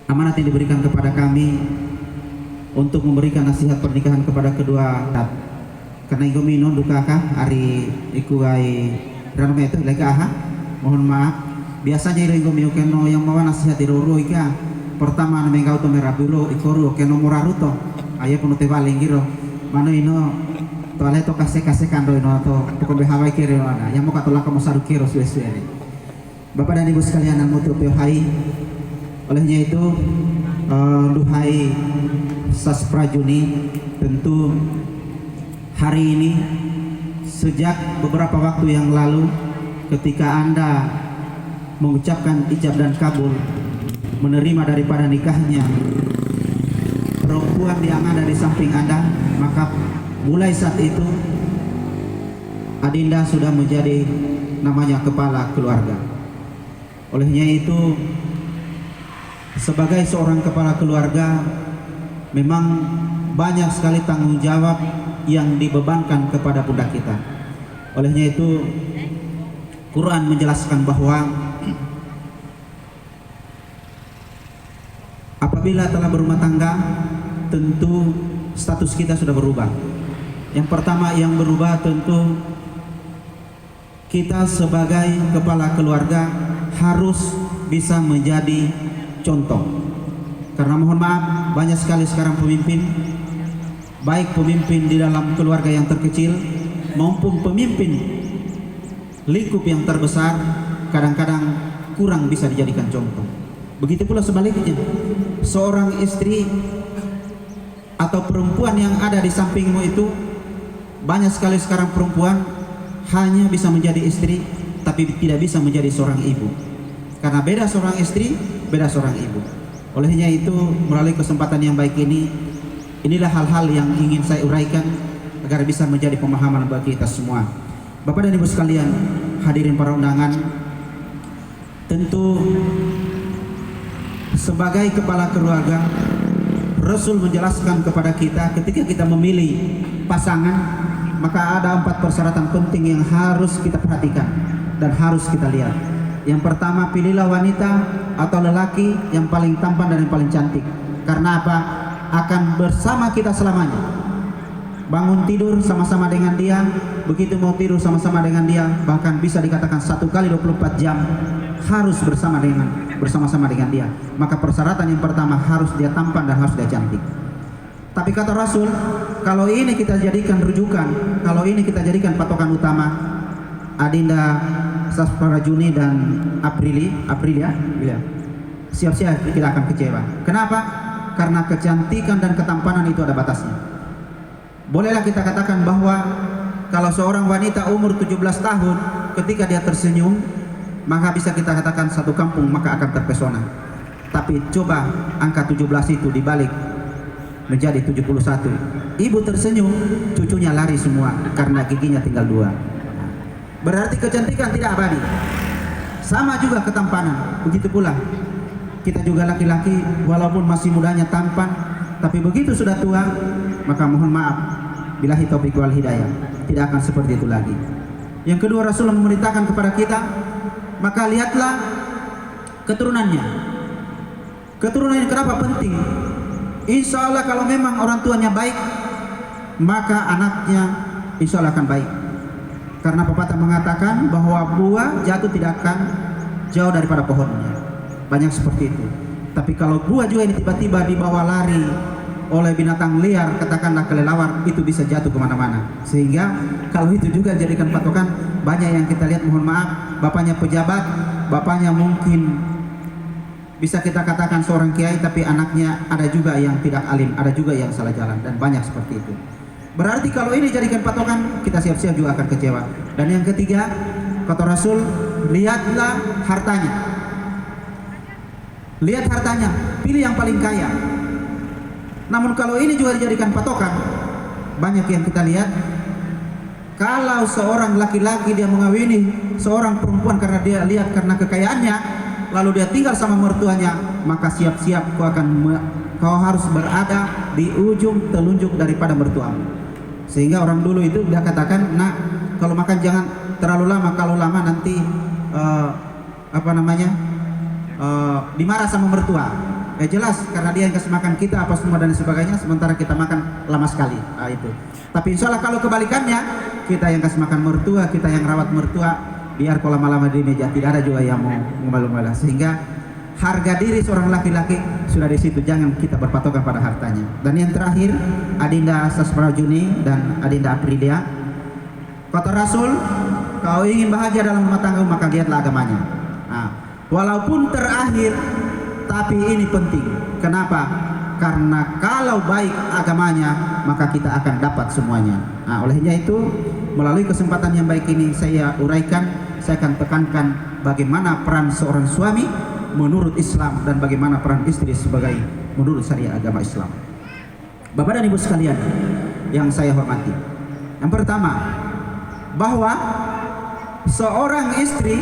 amanat yang diberikan kepada kami untuk memberikan nasihat pernikahan kepada kedua tat. Karena iku minun dukakah hari iku ai rano itu lega aha. Mohon maaf. Biasanya iku minu keno yang mawa nasihat iroro ika. Pertama na mengau to meraburo ikoro keno muraruto. Ayo puno te baling giro. Mano ino toale to kase kando ino to pokok behawai kiri ana. Yang mau katolak kamu saru kiro suwe-suwe. Bapak dan Ibu sekalian yang mutu hai. Olehnya itu duhai Sas Prajuni, tentu hari ini sejak beberapa waktu yang lalu ketika Anda mengucapkan ijab dan kabul menerima daripada nikahnya perempuan yang ada di samping Anda, maka mulai saat itu Adinda sudah menjadi namanya kepala keluarga. Olehnya itu sebagai seorang kepala keluarga memang banyak sekali tanggung jawab yang dibebankan kepada pundak kita. Olehnya itu Quran menjelaskan bahwa apabila telah berumah tangga tentu status kita sudah berubah. Yang pertama yang berubah tentu kita sebagai kepala keluarga harus bisa menjadi contoh. Karena mohon maaf, banyak sekali sekarang pemimpin, baik pemimpin di dalam keluarga yang terkecil maupun pemimpin lingkup yang terbesar, kadang-kadang kurang bisa dijadikan contoh. Begitu pula sebaliknya, seorang istri atau perempuan yang ada di sampingmu itu, banyak sekali sekarang perempuan hanya bisa menjadi istri tapi tidak bisa menjadi seorang ibu. Karena beda seorang istri, beda seorang ibu. Olehnya itu melalui kesempatan yang baik ini, inilah hal-hal yang ingin saya uraikan agar bisa menjadi pemahaman bagi kita semua. Bapak dan Ibu sekalian, hadirin para undangan, tentu sebagai kepala keluarga, Rasul menjelaskan kepada kita ketika kita memilih pasangan, maka ada 4 persyaratan penting yang harus kita perhatikan dan harus kita lihat. Yang pertama, pilihlah wanita atau lelaki yang paling tampan dan yang paling cantik. Karena apa? Akan bersama kita selamanya. Bangun tidur sama-sama dengan dia, begitu mau tidur sama-sama dengan dia, bahkan bisa dikatakan 1 kali 24 jam harus bersama-sama dengan dia. Maka persyaratan yang pertama harus dia tampan dan harus dia cantik. Tapi kata Rasul, kalau ini kita jadikan rujukan, kalau ini kita jadikan patokan utama, Adinda Sas Prajuni dan Aprilia, ya, siap-siap kita akan kecewa. Kenapa? Karena kecantikan dan ketampanan itu ada batasnya. Bolehlah kita katakan bahwa kalau seorang wanita umur 17 tahun ketika dia tersenyum, maka bisa kita katakan satu kampung maka akan terpesona. Tapi coba angka 17 itu dibalik menjadi 71. Ibu tersenyum, cucunya lari semua karena giginya tinggal 2. Berarti kecantikan tidak abadi. Sama juga ketampanan. Begitu pula kita juga laki-laki walaupun masih mudanya tampan, tapi begitu sudah tua, maka mohon maaf, billahi taufiq wal hidayah, tidak akan seperti itu lagi. Yang kedua, Rasul memerintahkan kepada kita, maka lihatlah keturunannya. Keturunannya kenapa penting? Insya Allah kalau memang orang tuanya baik, maka anaknya insya Allah akan baik. Karena pepatah mengatakan bahwa buah jatuh tidak akan jauh daripada pohonnya. Banyak seperti itu. Tapi kalau buah juga ini tiba-tiba dibawa lari oleh binatang liar, katakanlah kelelawar, itu bisa jatuh kemana-mana. Sehingga kalau itu juga jadikan patokan, banyak yang kita lihat, mohon maaf, bapaknya pejabat, bapaknya mungkin bisa kita katakan seorang kiai, tapi anaknya ada juga yang tidak alim, ada juga yang salah jalan, dan banyak seperti itu. Berarti kalau ini jadikan patokan, kita siap-siap juga akan kecewa. Dan yang ketiga, kata Rasul, lihatlah hartanya. Lihat hartanya, pilih yang paling kaya. Namun kalau ini juga dijadikan patokan, banyak yang kita lihat, kalau seorang laki-laki dia mengawini seorang perempuan karena dia lihat karena kekayaannya, lalu dia tinggal sama mertuanya, maka siap-siap kau harus berada di ujung telunjuk daripada mertuamu. Sehingga orang dulu itu dia katakan, nah kalau makan jangan terlalu lama, kalau lama nanti dimarah sama mertua. jelas karena dia yang kasih makan kita apa semua dan sebagainya, sementara kita makan lama sekali. Itu. Tapi insya Allah kalau kebalikannya, kita yang kasih makan mertua, kita yang rawat mertua, biar kalau lama-lama di meja tidak ada juga yang mau ngumel-ngumel. Sehingga harga diri seorang laki-laki sudah di situ, jangan kita berpatokan pada hartanya. Dan yang terakhir, Adinda Sasprajuni dan Adinda Aprilia, kata Rasul, kau ingin bahagia dalam rumah tangga maka lihatlah agamanya. Nah, walaupun terakhir, tapi ini penting. Kenapa? Karena kalau baik agamanya maka kita akan dapat semuanya. Nah, olehnya itu melalui kesempatan yang baik ini saya uraikan, saya akan tekankan bagaimana peran seorang suami menurut Islam dan bagaimana peran istri sebagai menurut syariat agama Islam. Bapak dan Ibu sekalian yang saya hormati, yang pertama, bahwa seorang istri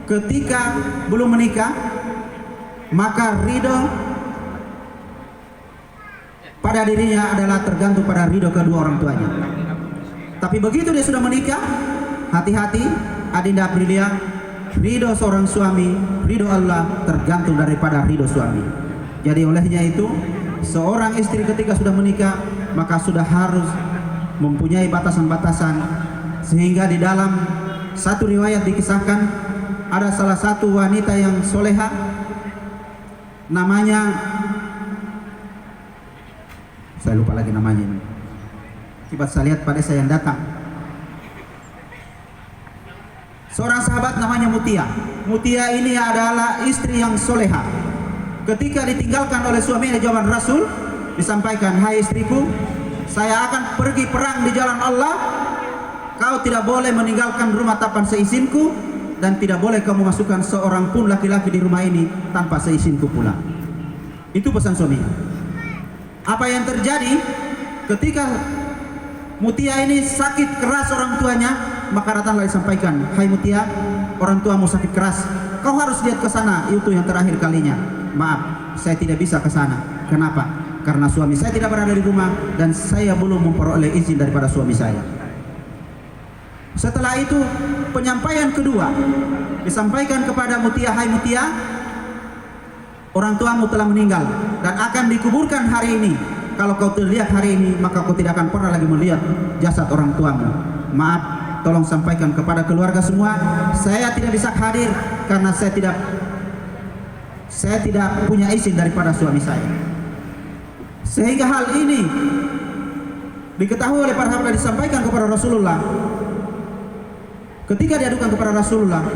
ketika belum menikah maka ridho pada dirinya adalah tergantung pada ridho kedua orang tuanya. Tapi begitu dia sudah menikah, hati-hati Adinda Aprilia, ridho seorang suami, ridho Allah tergantung daripada ridho suami. Jadi olehnya itu seorang istri ketika sudah menikah maka sudah harus mempunyai batasan-batasan, sehingga di dalam satu riwayat dikisahkan ada salah satu wanita yang soleha, namanya saya lupa lagi namanya ini. Akibat saya lihat pada saya yang datang. Seorang sahabat namanya Mutia. Mutia ini adalah istri yang soleha. Ketika ditinggalkan oleh suaminya di zaman Rasul, disampaikan, hai istriku, saya akan pergi perang di jalan Allah. Kau tidak boleh meninggalkan rumah tanpa seizinku, dan tidak boleh kamu masukkan seorang pun laki-laki di rumah ini tanpa seizinku pula. Itu pesan suaminya. Apa yang terjadi ketika Mutia ini sakit keras orang tuanya, maka datanglah disampaikan, hai Mutia, orang tuamu sakit keras, kau harus lihat ke sana, itu yang terakhir kalinya. Maaf, saya tidak bisa ke sana. Kenapa? Karena suami saya tidak berada di rumah dan saya belum memperoleh izin daripada suami saya. Setelah itu penyampaian kedua disampaikan kepada Mutia, hai Mutia, orang tuamu telah meninggal dan akan dikuburkan hari ini. Kalau kau terlihat hari ini, maka kau tidak akan pernah lagi melihat jasad orang tuamu. Maaf, tolong sampaikan kepada keluarga semua, saya tidak bisa hadir karena saya tidak punya izin daripada suami saya. Sehingga hal ini diketahui oleh para sahabat, disampaikan kepada Rasulullah. Ketika diadukan kepada Rasulullah,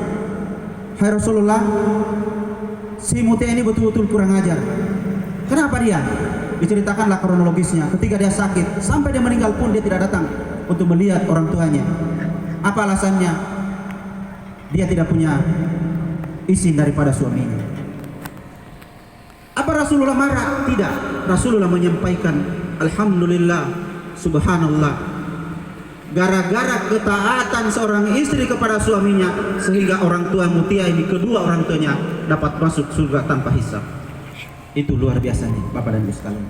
hai Rasulullah, si Mutia ini betul-betul kurang ajar. Kenapa dia? Diceritakanlah kronologisnya. Ketika dia sakit, sampai dia meninggal pun dia tidak datang untuk melihat orang tuanya. Apa alasannya? Dia tidak punya izin daripada suaminya. Apa Rasulullah marah? Tidak. Rasulullah menyampaikan, alhamdulillah, subhanallah, gara-gara ketaatan seorang istri kepada suaminya, sehingga orang tua Mutia ini, kedua orang tuanya dapat masuk surga tanpa hisab. Itu luar biasanya Bapak dan Ibu sekalian.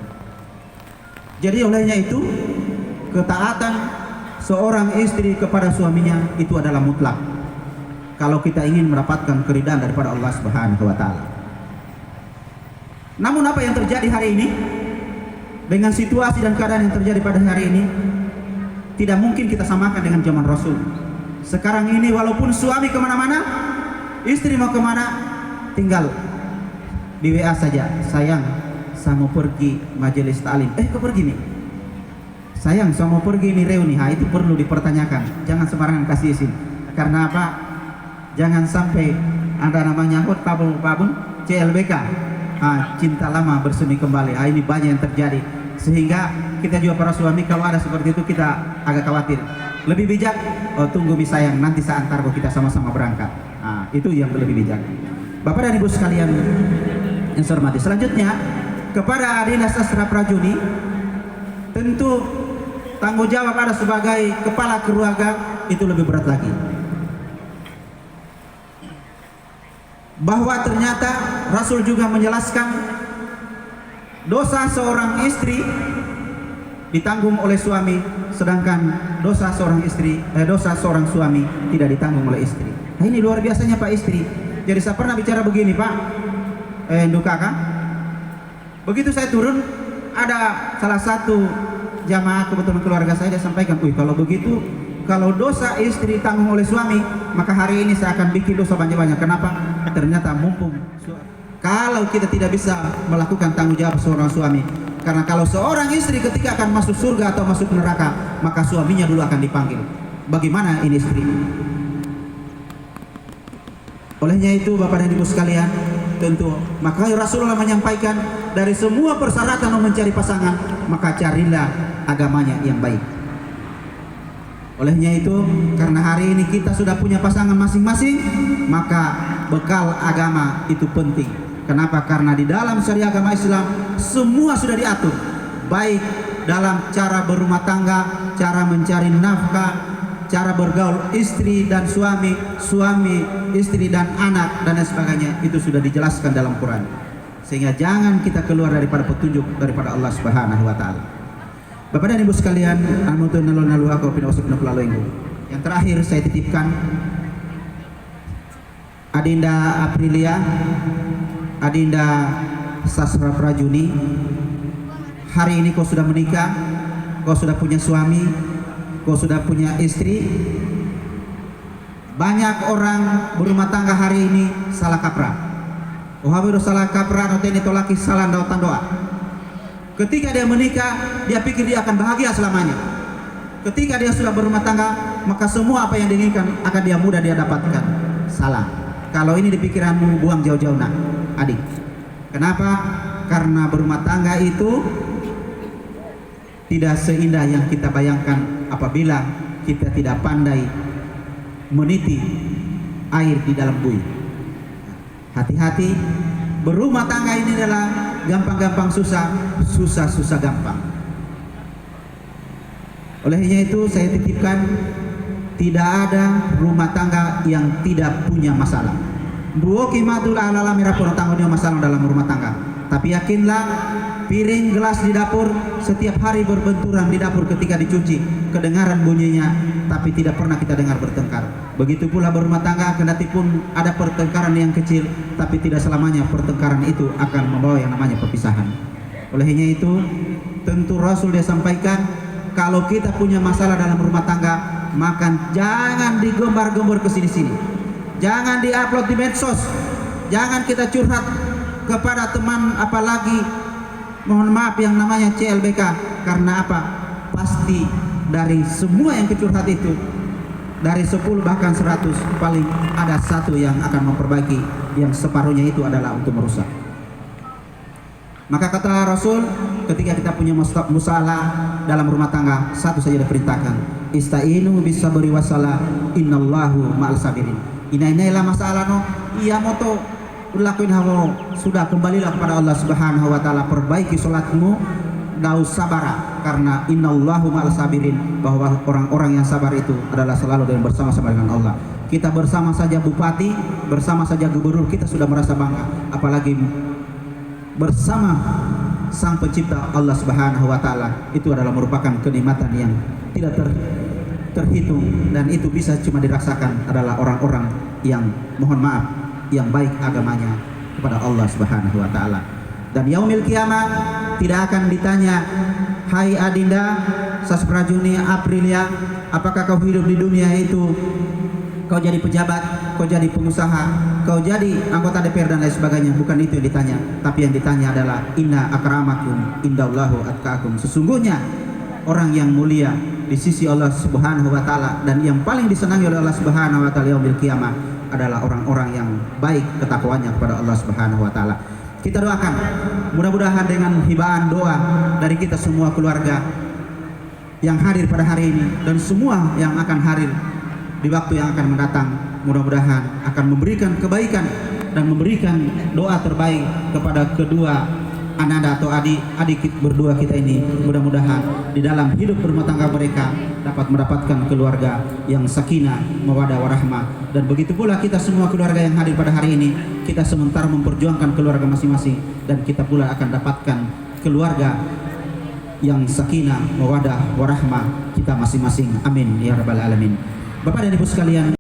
Jadi olehnya itu ketaatan seorang istri kepada suaminya itu adalah mutlak kalau kita ingin mendapatkan keridhaan daripada Allah Subhanahu wa taala. Namun apa yang terjadi hari ini dengan situasi dan keadaan yang terjadi pada hari ini tidak mungkin kita samakan dengan zaman Rasul. Sekarang ini walaupun suami kemana-mana, istri mau kemana, tinggal di WA saja, sayang, saya mau pergi majelis taklim. Kau pergi nih? Sayang, saya mau pergi nih reuni. Itu perlu dipertanyakan. Jangan sembarangan kasih izin. Karena apa? Jangan sampai ada namanya tabung CLBK. Cinta lama bersemi kembali. Ini banyak yang terjadi. Sehingga kita juga para suami kalau ada seperti itu kita agak khawatir. Lebih bijak, tunggu mi sayang, nanti saya antar kita sama-sama berangkat. Itu yang lebih bijak. Bapak dan Ibu sekalian yang saya hormati, selanjutnya kepada Adinda Sasprajuni, tentu tanggung jawab Anda sebagai kepala keluarga itu lebih berat lagi. Bahwa ternyata Rasul juga menjelaskan dosa seorang istri ditanggung oleh suami, sedangkan dosa seorang suami tidak ditanggung oleh istri. Ini luar biasanya Pak istri. Jadi saya pernah bicara begini Pak, duka kan? Begitu saya turun, ada salah satu jamaah kebetulan keluarga saya, dia sampaikan, kalau begitu, kalau dosa istri ditanggung oleh suami, maka hari ini saya akan bikin dosa banyak-banyak. Kenapa? Ternyata mumpung kalau kita tidak bisa melakukan tanggung jawab seorang suami, karena kalau seorang istri ketika akan masuk surga atau masuk neraka, maka suaminya dulu akan dipanggil. Bagaimana ini istri? Olehnya itu Bapak dan Ibu sekalian, tentu maka Rasulullah menyampaikan, dari semua persyaratan mencari pasangan, maka carilah agamanya yang baik. Olehnya itu, karena hari ini kita sudah punya pasangan masing-masing, maka bekal agama itu penting. Kenapa? Karena di dalam syariat agama Islam semua sudah diatur, baik dalam cara berumah tangga, cara mencari nafkah, cara bergaul istri dan suami, suami, istri dan anak, dan lain sebagainya, itu sudah dijelaskan dalam Quran. Sehingga jangan kita keluar daripada petunjuk daripada Allah Subhanahu wa taala. Bapak dan Ibu sekalian, yang terakhir saya titipkan Adinda Aprilia, Adinda Sasra Prajuni. Hari ini kau sudah menikah, kau sudah punya suami, kau sudah punya istri. Banyak orang berumah tangga hari ini salah kaprah. Wahabiru salah kaprah, noteni tolaki salah doa. Ketika dia menikah, dia pikir dia akan bahagia selamanya. Ketika dia sudah berumah tangga, maka semua apa yang diinginkan akan dia mudah dia dapatkan. Salah. Kalau ini di pikiranmu, buang jauh-jauh nak, adik. Kenapa? Karena berumah tangga itu tidak seindah yang kita bayangkan apabila kita tidak pandai meniti air di dalam buih. Hati-hati, berumah tangga ini adalah gampang-gampang susah, susah-susah gampang. Olehnya itu saya titipkan, tidak ada rumah tangga yang tidak punya masalah. Buoki matul alala merah tanggung masalah dalam rumah tangga. Tapi yakinlah, piring gelas di dapur setiap hari berbenturan di dapur ketika dicuci, kedengaran bunyinya, tapi tidak pernah kita dengar bertengkar. Begitu pula berumah tangga, kendati pun ada pertengkaran yang kecil, tapi tidak selamanya pertengkaran itu akan membawa yang namanya perpisahan. Olehnya itu, tentu Rasul dia sampaikan, kalau kita punya masalah dalam rumah tangga, maka jangan digembar-gembor ke sini-sini, jangan diupload di medsos, jangan kita curhat kepada teman, apalagi mohon maaf yang namanya CLBK. Karena apa? Pasti dari semua yang kecurhat itu, dari 10 bahkan 100, paling ada satu yang akan memperbaiki, yang separuhnya itu adalah untuk merusak. Maka kata Rasul, ketika kita punya musalah dalam rumah tangga, satu saja diperintahkan, istainu bisabri wassalah, innallahu ma'al sabirin. Inailah masalah no, iya moto lakuin hawo, sudah kembalilah kepada Allah Subhanahu wa taala, perbaiki salatmu, gak sabar, karena innallahu ma'al sabirin, bahwa orang-orang yang sabar itu adalah selalu dan bersama-sama dengan Allah. Kita bersama saja bupati, bersama saja gubernur, kita sudah merasa bangga, apalagi bersama Sang Pencipta Allah Subhanahu wa taala. Itu adalah merupakan kenikmatan yang tidak terhitung, dan itu bisa cuma dirasakan adalah orang-orang yang mohon maaf, yang baik agamanya kepada Allah Subhanahu wa taala. Dan yaumil kiamat tidak akan ditanya, hai Adinda Sasprajuni Aprilia, apakah kau hidup di dunia itu kau jadi pejabat, kau jadi pengusaha, kau jadi anggota DPR dan lain sebagainya. Bukan itu yang ditanya, tapi yang ditanya adalah inna akramakum indallahu atqakum. Sesungguhnya orang yang mulia di sisi Allah Subhanahu wa taala dan yang paling disenangi oleh Allah Subhanahu wa taala yaumil kiamat adalah orang-orang yang baik ketakwaannya kepada Allah Subhanahu wa taala. Kita doakan, mudah-mudahan dengan hibaan doa dari kita semua keluarga yang hadir pada hari ini dan semua yang akan hadir di waktu yang akan mendatang, mudah-mudahan akan memberikan kebaikan dan memberikan doa terbaik kepada kedua anak atau adik berdua kita ini. Mudah-mudahan di dalam hidup berumah tangga mereka dapat mendapatkan keluarga yang sakinah, mawaddah warahmah. Dan begitu pula kita semua keluarga yang hadir pada hari ini, kita sementara memperjuangkan keluarga masing-masing, dan kita pula akan dapatkan keluarga yang sakinah, mawaddah warahmah kita masing-masing. Amin ya rabbal alamin. Bapak dan Ibu sekalian,